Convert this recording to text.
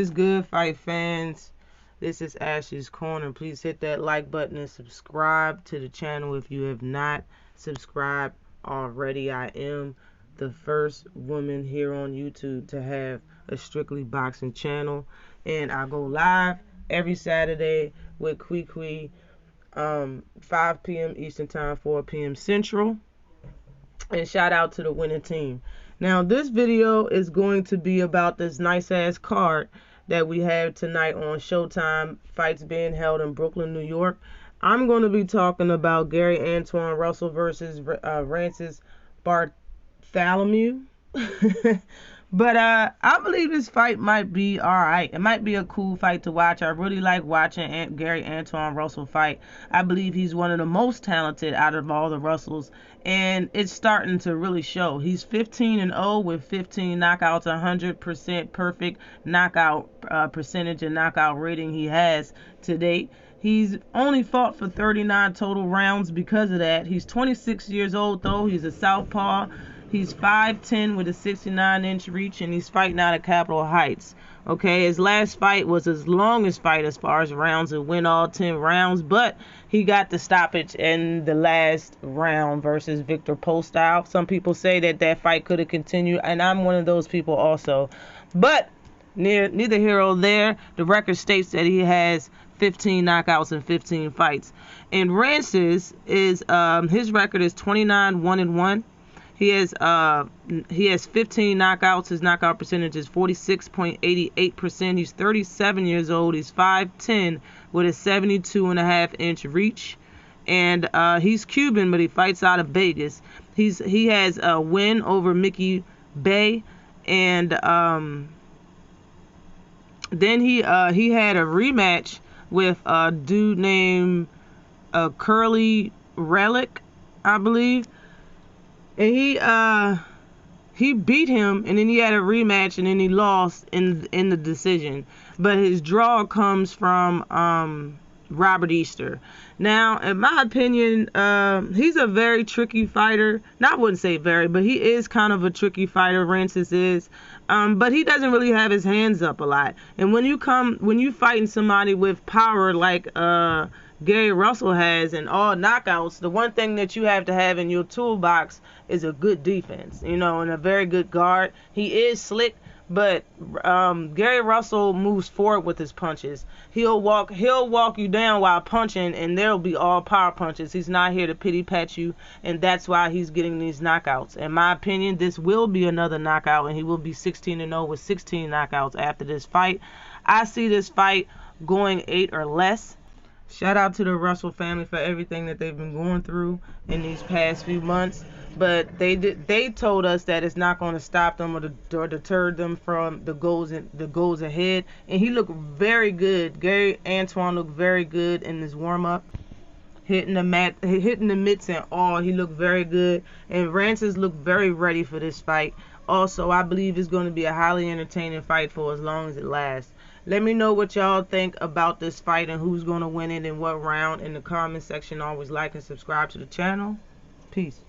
It's good, fight fans. This is Ash's Corner. Please hit that like button and subscribe to the channel if you have not subscribed already. I am the first woman here on YouTube to have a strictly boxing channel, and I go live every Saturday with Kwee, 5 p.m. Eastern Time, 4 p.m. Central. And shout out to the winning team. Now, this video is going to be about this nice ass card that we have tonight on Showtime. Fights being held in Brooklyn, New York. I'm going to be talking about Antuanne Russell versus Rances Barthelemy. But I believe this fight might be alright. It might be a cool fight to watch. I really like watching Antuanne Russell fight. I believe he's one of the most talented out of all the Russells, and it's starting to really show. He's 15-0 with 15 knockouts, 100% perfect knockout percentage and knockout rating he has to date. He's only fought for 39 total rounds because of that. He's 26 years old, though. He's a southpaw. He's 5'10" with a 69-inch reach, and he's fighting out of Capitol Heights. Okay, his last fight was his longest fight as far as rounds. It went all 10 rounds, but he got the stoppage in the last round versus Victor Postol. Some people say that fight could have continued, and I'm one of those people also. But neither here or there. The record states that he has 15 knockouts in 15 fights. And Rances is his record is 29-1-1. He has 15 knockouts. His knockout percentage is 46.88%. He's 37 years old. He's 5'10" with a 72.5-inch reach. And he's Cuban, but he fights out of Vegas. He has a win over Mickey Bay, and then he had a rematch with a dude named Curly Relic, I believe. And he beat him, and then he had a rematch, and then he lost in the decision. But his draw comes from Robert Easter. Now, in my opinion, he's a very tricky fighter. I wouldn't say very, but he is kind of a tricky fighter. Rances is, but he doesn't really have his hands up a lot. And when you fighting somebody with power like Gary Russell has and all knockouts, the one thing that you have to have in your toolbox is a good defense, and a very good guard. He is slick, but Gary Russell moves forward with his punches. He'll walk you down while punching, and there'll be all power punches. He's not here to pity pat you, and that's why he's getting these knockouts. In my opinion, this will be another knockout, and he will be 16-0 with 16 knockouts after this fight. I see this fight going 8 or less. Shout out to the Russell family for everything that they've been going through in these past few months. But they told us that it's not going to stop them or deter them from the goals ahead. And he looked very good. Antuanne looked very good in his warm up, hitting the mitts and all. He looked very good. And Rances looked very ready for this fight. Also, I believe it's going to be a highly entertaining fight for as long as it lasts. Let me know what y'all think about this fight and who's going to win it in what round in the comment section. Always like and subscribe to the channel. Peace.